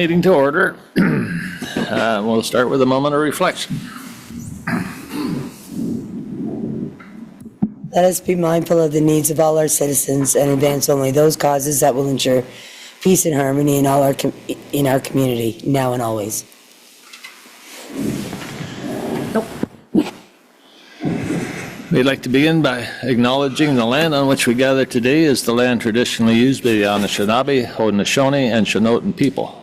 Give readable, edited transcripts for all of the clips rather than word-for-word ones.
Meeting to order. We'll start with a moment of reflection. Let us be mindful of the needs of all our citizens and advance only those causes that will ensure peace and harmony in our community, now and always. We'd like to begin by acknowledging the land on which we gather today is the land traditionally used by the Anishinaabe, Haudenosaunee, and Shinotan people.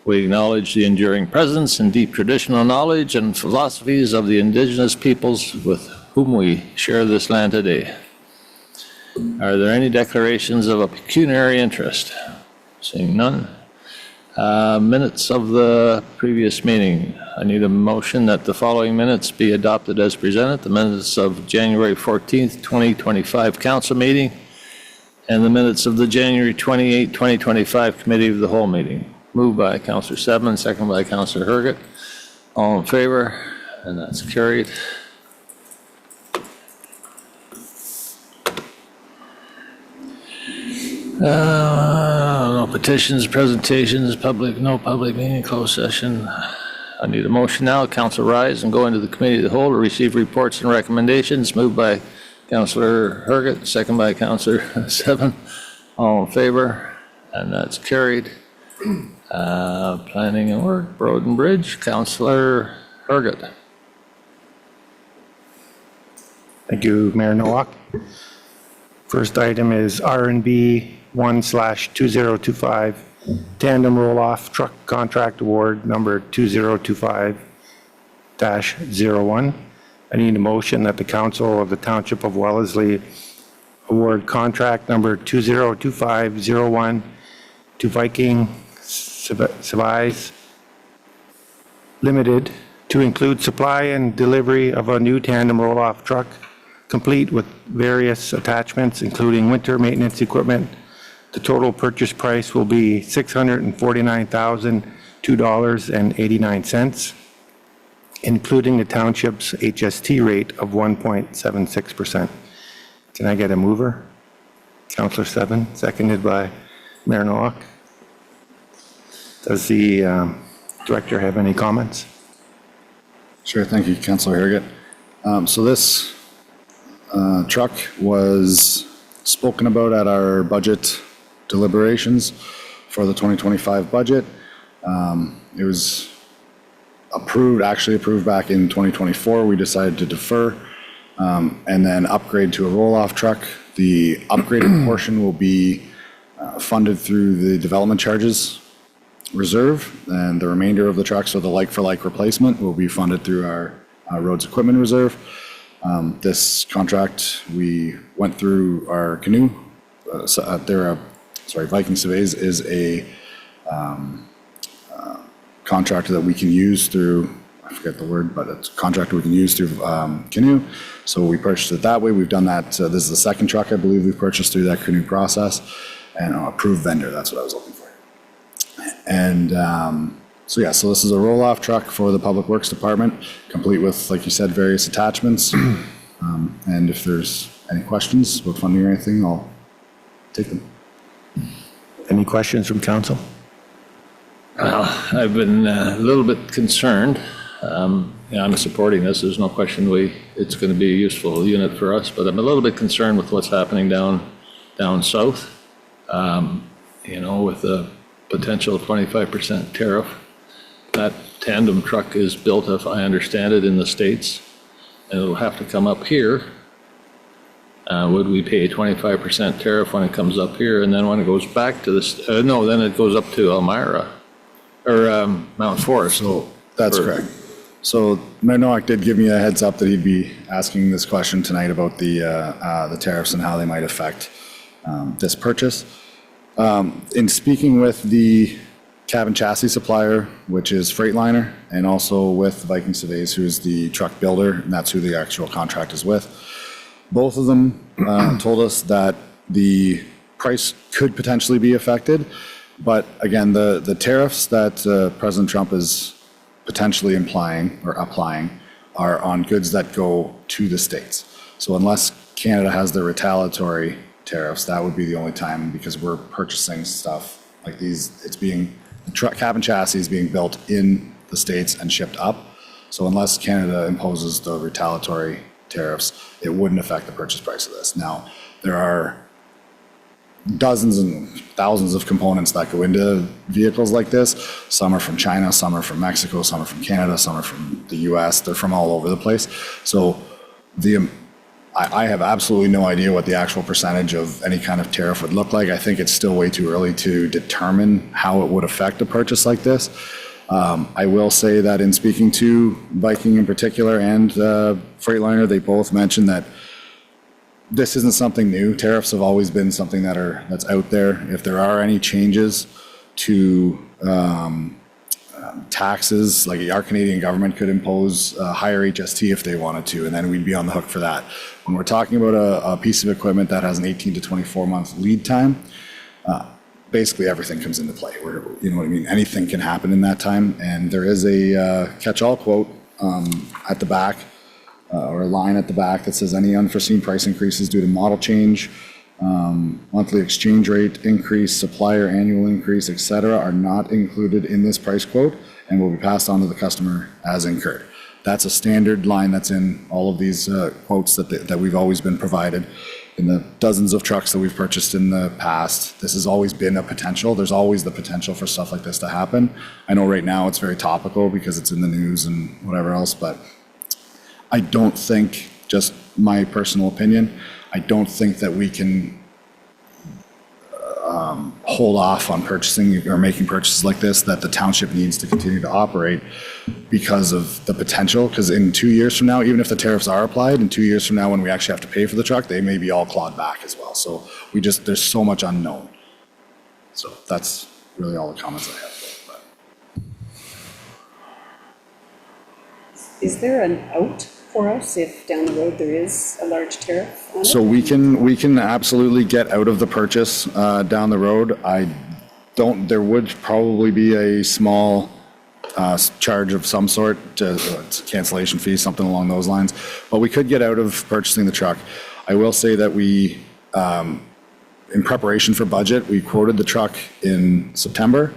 We acknowledge the enduring presence and deep traditional knowledge and philosophies of the indigenous peoples with whom we share this land today. Are there any declarations of a pecuniary interest? Seeing none. Minutes of the previous meeting. I need a motion that the following minutes be adopted as presented. The minutes of January 14th, 2025 council meeting and the minutes of the January 28, 2025 committee of the whole meeting. Moved by Councillor Sedman, second by Councillor Herget. All in favor? And that's carried. No petitions, presentations, no public meeting, closed session. I need a motion now. Council rise and go into the committee of the whole to receive reports and recommendations. Moved by Councillor Herget, second by Councillor Sedman. All in favor? And that's carried. Planning and work, Road and Bridge, Councillor Herget. Thank you, Mayor Nowak. First item is R&B 1/2025 Tandem Roll-Off Truck Contract Award number 2025-01. I need a motion that the Council of the Township of Wellesley award contract number 2025-01 to Viking Service Limited to include supply and delivery of a new tandem roll-off truck complete with various attachments, including winter maintenance equipment. The total purchase price will be $649,002.89, including the township's HST rate of 1.76%. Can I get a mover? Councillor Seven, seconded by Mayor Nowak. Does the director have any comments? Sure, thank you, Councillor Herget. So this truck was spoken about at our budget deliberations for the 2025 budget. It was actually approved back in 2024. We decided to defer and then upgrade to a roll-off truck. The upgraded portion will be funded through the development charges reserve, and the remainder of the truck, so the like-for-like replacement, will be funded through our roads equipment reserve. This contract, we went through our canoe. Viking Surveys is a contractor that we can use through, I forget the word, but it's a contractor we can use through canoe. So we purchased it that way. We've done that. This is the second truck I believe we've purchased through that canoe process, and approved vendor, that's what I was looking for. And so this is a roll-off truck for the Public Works Department, complete with, like you said, various attachments. And if there's any questions about funding or anything, I'll take them. Any questions from council? Well, I've been a little bit concerned. I'm supporting this. There's no question it's going to be a useful unit for us, but I'm a little bit concerned with what's happening down south. With the potential 25% tariff. That tandem truck is built, if I understand it, in the States, and it'll have to come up here. Would we pay a 25% tariff when it comes up here, and then when it goes back to then it goes up to Elmira or Mount Forest? So that's correct. So Mayor Nowak did give me a heads up that he'd be asking this question tonight about the tariffs and how they might affect this purchase. In speaking with the cab and chassis supplier, which is Freightliner, and also with Viking Surveys, who's the truck builder, and that's who the actual contract is with, both of them told us that the price could potentially be affected. But again, the tariffs that President Trump is potentially implying or applying are on goods that go to the States. So unless Canada has their retaliatory tariffs, that would be the only time, because we're purchasing stuff like these. It's being cabin chassis is being built in the States and shipped up. So unless Canada imposes the retaliatory tariffs, it wouldn't affect the purchase price of this. Now, there are dozens and thousands of components that go into vehicles like this. Some are from China, some are from Mexico, some are from Canada, some are from the US. They're from all over the place. So I have absolutely no idea what the actual percentage of any kind of tariff would look like. I think it's still way too early to determine how it would affect a purchase like this. I will say that in speaking to Viking in particular and Freightliner, they both mentioned that this isn't something new. Tariffs have always been something that's out there. If there are any changes to taxes, like our Canadian government could impose a higher HST if they wanted to, and then we'd be on the hook for that. When we're talking about a piece of equipment that has an 18 to 24 month lead time, basically everything comes into play. You know what I mean? Anything can happen in that time, and there is a catch-all quote at the back, or a line at the back that says any unforeseen price increases due to model change, monthly exchange rate increase, supplier annual increase, et cetera, are not included in this price quote and will be passed on to the customer as incurred. That's a standard line that's in all of these quotes that we've always been provided. In the dozens of trucks that we've purchased in the past, this has always been a potential. There's always the potential for stuff like this to happen. I know right now it's very topical because it's in the news and whatever else, but I don't think, just my personal opinion, I don't think that we can hold off on purchasing or making purchases like this, that the township needs to continue to operate because of the potential. Because in 2 years from now, even if the tariffs are applied, in 2 years from now when we actually have to pay for the truck, they may be all clawed back as well. So there's so much unknown. So that's really all the comments I have. But. Is there an out for us if down the road there is a large tariff on it? So we can absolutely get out of the purchase down the road. There would probably be a small charge of some sort, it's a cancellation fee, something along those lines. But we could get out of purchasing the truck. I will say that we, in preparation for budget, we quoted the truck in September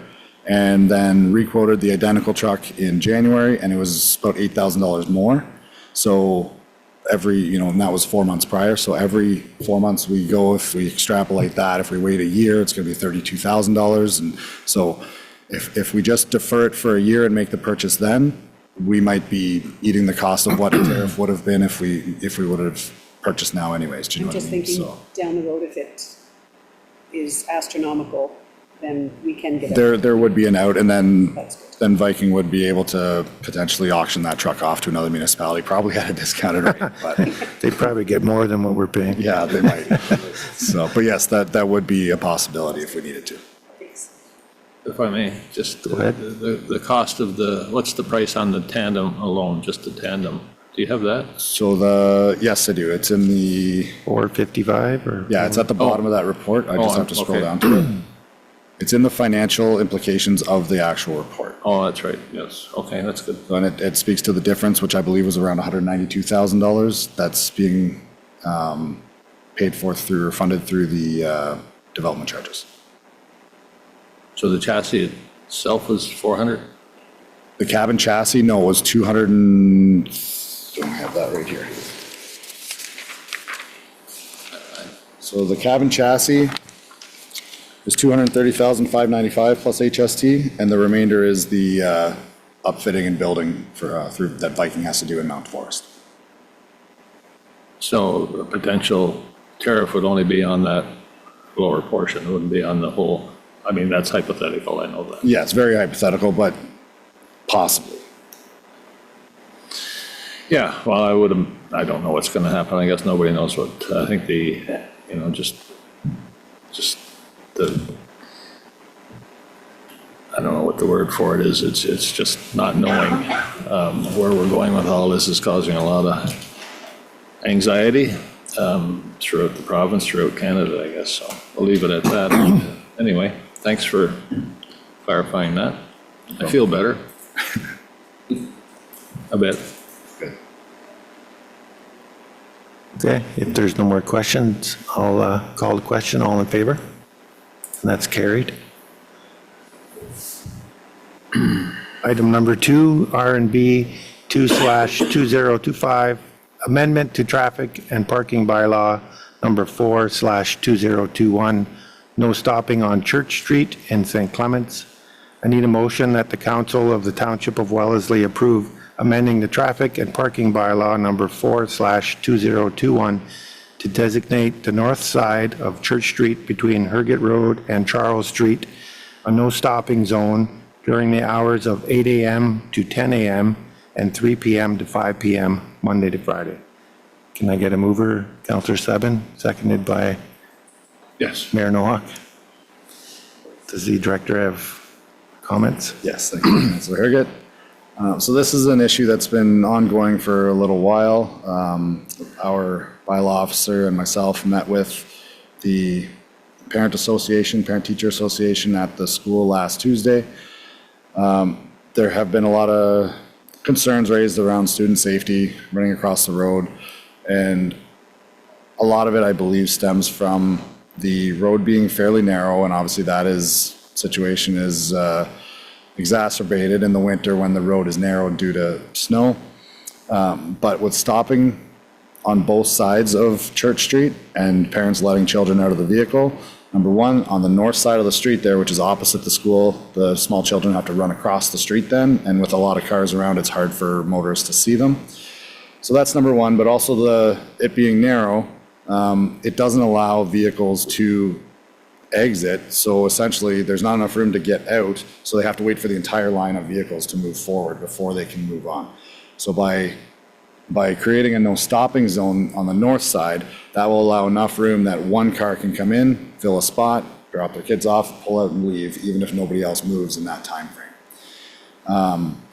and then re-quoted the identical truck in January, and it was about $8,000 more. So and that was 4 months prior. So every 4 months we go, if we extrapolate that, if we wait a year, it's going to be $32,000. And so if we just defer it for a year and make the purchase then, we might be eating the cost of what a tariff would have been if we would have purchased now anyways. Do you know I'm what just I mean? thinking So down the road, if it is astronomical, then we can get it. there would be an out, and That's good. then Viking would be able to potentially auction that truck off to another municipality, probably at a discounted rate. But They probably get more than what we're paying. yeah, they might. So, but yes, that would be a possibility if we needed to. Thanks. If I may, just Go ahead. the cost of what's the price on the tandem alone, just the tandem? Do you have that? So yes, I do. It's in the, 455 or? yeah, it's at the bottom of that report. I just have to scroll down to it. It's in the financial implications of the actual report. Oh, that's right, yes. Okay, that's good. And it speaks to the difference, which I believe was around $192,000 that's being paid for through or funded through the development charges. So the chassis itself was 400? The cabin chassis, no, was 200 and, I have that right here. So the cabin chassis is $230,595 plus HST, and the remainder is the upfitting and building for that Viking has to do in Mount Forest. So a potential tariff would only be on that lower portion, it wouldn't be on the whole. I mean, that's hypothetical, I know that. Yeah, it's very hypothetical, but possibly. Yeah, well, I don't know what's gonna happen, I guess nobody knows what, I think I don't know what the word for it is, it's just not knowing where we're going with all this is causing a lot of anxiety throughout the province, throughout Canada, I guess, so I'll leave it at that. Anyway, thanks for clarifying that. I feel better. A bit. Good. Okay, if there's no more questions, I'll call the question. All in favor? And that's carried. Item number 2, R&B 2/2025, amendment to traffic and parking bylaw number 4/2021, no stopping on Church Street in St. Clements. I need a motion that the council of the Township of Wellesley approve amending the traffic and parking bylaw number 4/2021 to designate the north side of Church Street between Herget Road and Charles Street a no stopping zone during the hours of 8 a.m. to 10 a.m. and 3 p.m. to 5 p.m. Monday to Friday. Can I get a mover? Councillor Seven, seconded by Yes. Mayor Nowak. Does the director have comments? Yes, thank you, Councilor Herget. So this is an issue that's been ongoing for a little while. Our bylaw officer and myself met with the Parent-Teacher Association at the school last Tuesday. There have been a lot of concerns raised around student safety running across the road, and a lot of it, I believe, stems from the road being fairly narrow, and obviously situation is exacerbated in the winter when the road is narrowed due to snow. But with stopping on both sides of Church Street and parents letting children out of the vehicle, number one, on the north side of the street there, which is opposite the school, the small children have to run across the street then, and with a lot of cars around, it's hard for motorists to see them. So that's number one, but also it being narrow, it doesn't allow vehicles to exit. So essentially, there's not enough room to get out, so they have to wait for the entire line of vehicles to move forward before they can move on. So by creating a no stopping zone on the north side, that will allow enough room that one car can come in, fill a spot, drop their kids off, pull out and leave, even if nobody else moves in that time frame.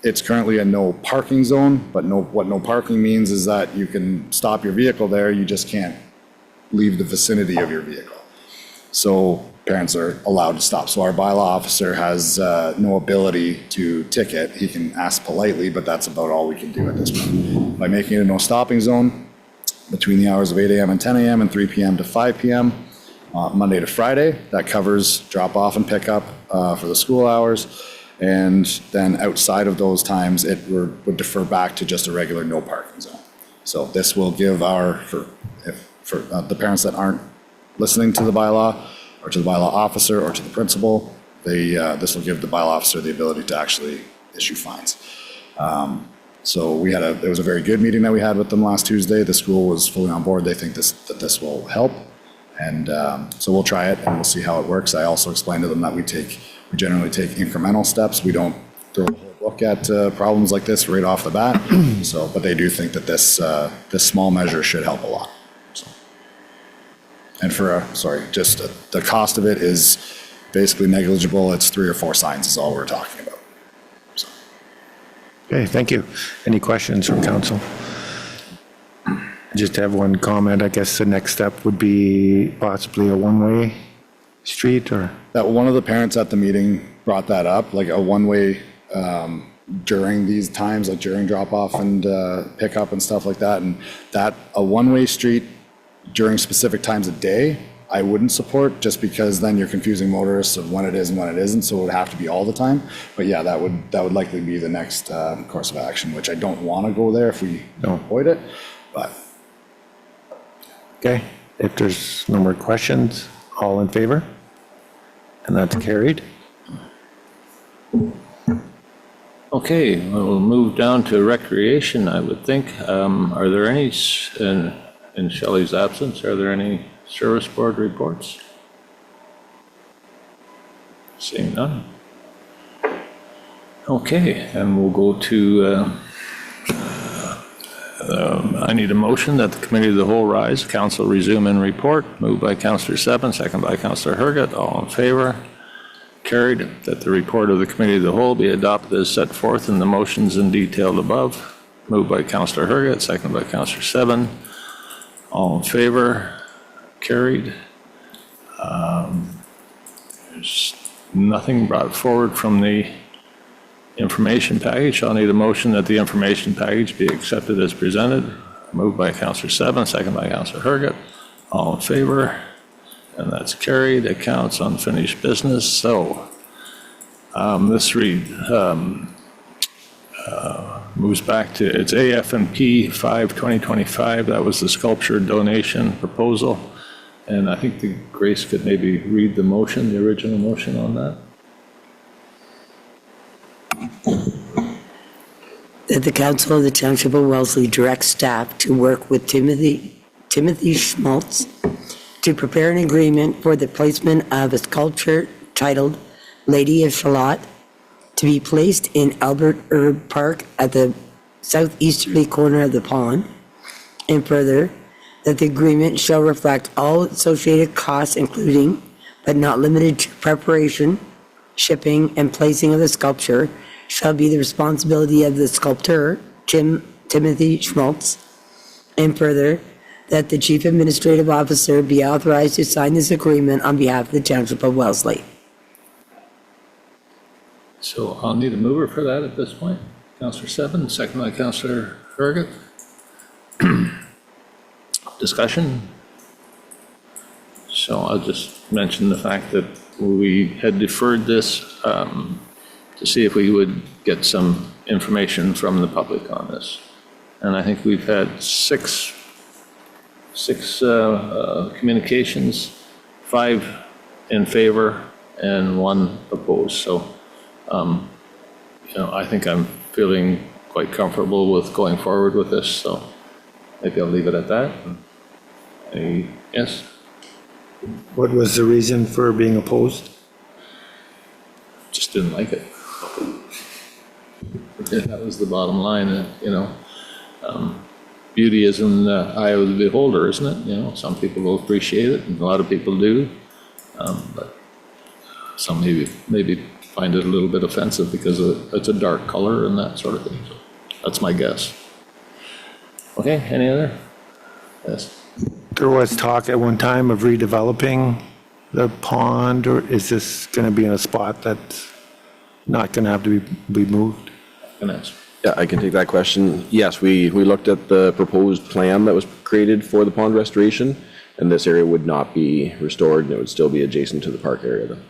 It's currently a no parking zone, but what no parking means is that you can stop your vehicle there, you just can't leave the vicinity of your vehicle. So parents are allowed to stop. So our bylaw officer has no ability to ticket. He can ask politely, but that's about all we can do at this point. By making it a no stopping zone between the hours of 8 a.m. and 10 a.m. and 3 p.m. to 5 p.m. Monday to Friday, that covers drop off and pick up for the school hours. And then outside of those times, it would defer back to just a regular no parking zone. So this will give for the parents that aren't listening to the bylaw, or to the bylaw officer, or to the principal, this will give the bylaw officer the ability to actually issue fines. So it was a very good meeting that we had with them last Tuesday. The school was fully on board. They think that this will help. And so we'll try it and we'll see how it works. I also explained to them that we generally take incremental steps. We don't throw a whole book at problems like this right off the bat. But they do think that this small measure should help a lot. And the cost of it is basically negligible. It's 3 or 4 signs is all we're talking about. So. Okay, thank you. Any questions from council? Just have one comment. I guess the next step would be possibly a one-way street, or? That one of the parents at the meeting brought that up, like a one-way during these times, like during drop-off and pickup and stuff like that. And that a one-way street during specific times of day, I wouldn't support, just because then you're confusing motorists of when it is and when it isn't, so it would have to be all the time. But yeah, that would likely be the next course of action, which I don't want to go there if we don't avoid it, but. Okay, if there's no more questions, all in favor? And that's carried. Okay, we'll move down to recreation, I would think. Are there any, in Shelley's absence, are there any service board reports? Seeing none. Okay, and we'll go to, I need a motion that the committee of the whole rise, council resume and report. Moved by Councillor Seven, second by Councillor Herget. All in favor? Carried. That the report of the committee of the whole be adopted as set forth in the motions and detailed above. Moved by Councillor Herget, second by Councillor Seven. All in favor? Carried. There's nothing brought forward from the information package. I'll need a motion that the information package be accepted as presented. Moved by Councillor Seven, second by Councillor Herget. All in favor? And that's carried. Accounts unfinished business. So this read, moves back to, it's AF&P 5/2025. That was the sculpture donation proposal. And I think Grace could maybe read the motion, the original motion on that. That the council of the Township of Wellesley directs staff to work with Timothy Schmaltz to prepare an agreement for the placement of a sculpture titled Lady of Shalott to be placed in Albert Erb Park at the southeasterly corner of the pond. And further, that the agreement shall reflect all associated costs, including but not limited to preparation, shipping, and placing of the sculpture, shall be the responsibility of the sculptor, Timothy Schmaltz. And further, that the chief administrative officer be authorized to sign this agreement on behalf of the Township of Wellesley. So I'll need a mover for that at this point. Councillor Seven, second by Councillor Herget. Discussion? So I'll just mention the fact that we had deferred this to see if we would get some information from the public on this. And I think we've had six communications, 5 in favor and 1 opposed. So, I think I'm feeling quite comfortable with going forward with this. So maybe I'll leave it at that. Yes? What was the reason for being opposed? Just didn't like it. That was the bottom line, beauty is in the eye of the beholder, isn't it? Some people will appreciate it, and a lot of people do, but some maybe find it a little bit offensive because it's a dark color and that sort of thing. So that's my guess. Okay, any other? Yes. There was talk at one time of redeveloping the pond, or is this going to be in a spot that's not going to have to be moved? Can answer. Yeah, I can take that question. Yes, we looked at the proposed plan that was created for the pond restoration, and this area would not be restored, and it would still be adjacent to the park area then.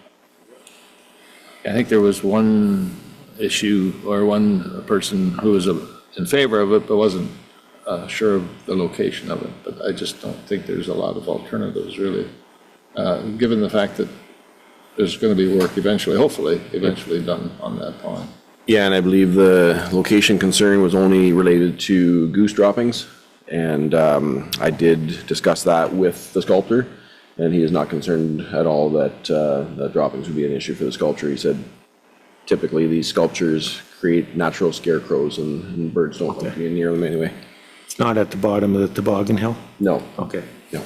I think there was one issue or one person who was in favor of it but wasn't sure of the location of it. But I just don't think there's a lot of alternatives really, given the fact that there's going to be work eventually, hopefully, done on that pond. Yeah, and I believe the location concern was only related to goose droppings, and I did discuss that with the sculptor, and he is not concerned at all that that droppings would be an issue for the sculpture. He said typically these sculptures create natural scarecrows, and birds don't like to be near them anyway. It's not at the bottom of the toboggan hill? No. Okay. No.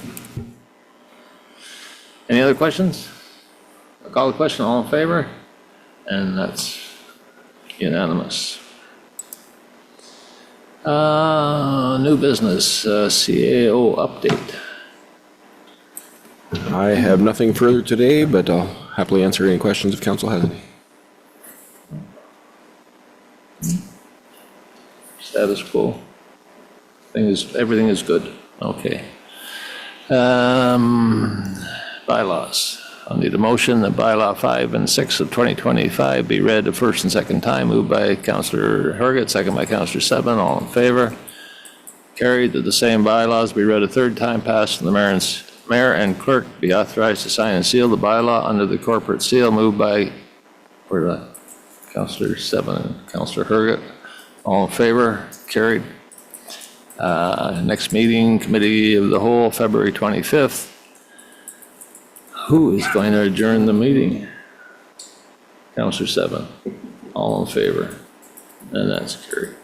Any other questions? I'll call the question. All in favor? And that's unanimous. New business, CAO update. I have nothing further today, but I'll happily answer any questions if council has any. Status quo. Everything is good. Okay. Bylaws. I'll need a motion that bylaw 5 and 6 of 2025 be read the first and second time. Moved by Councillor Herget, second by Councillor Seven. All in favor? Carried that the same bylaws be read a third time, passed, and the mayor and clerk be authorized to sign and seal the bylaw under the corporate seal. Moved by Councillor Seven and Councillor Herget. All in favor? Carried. Next meeting, Committee of the Whole, February 25th. Who is going to adjourn the meeting? Councillor Seven. All in favor? And that's carried.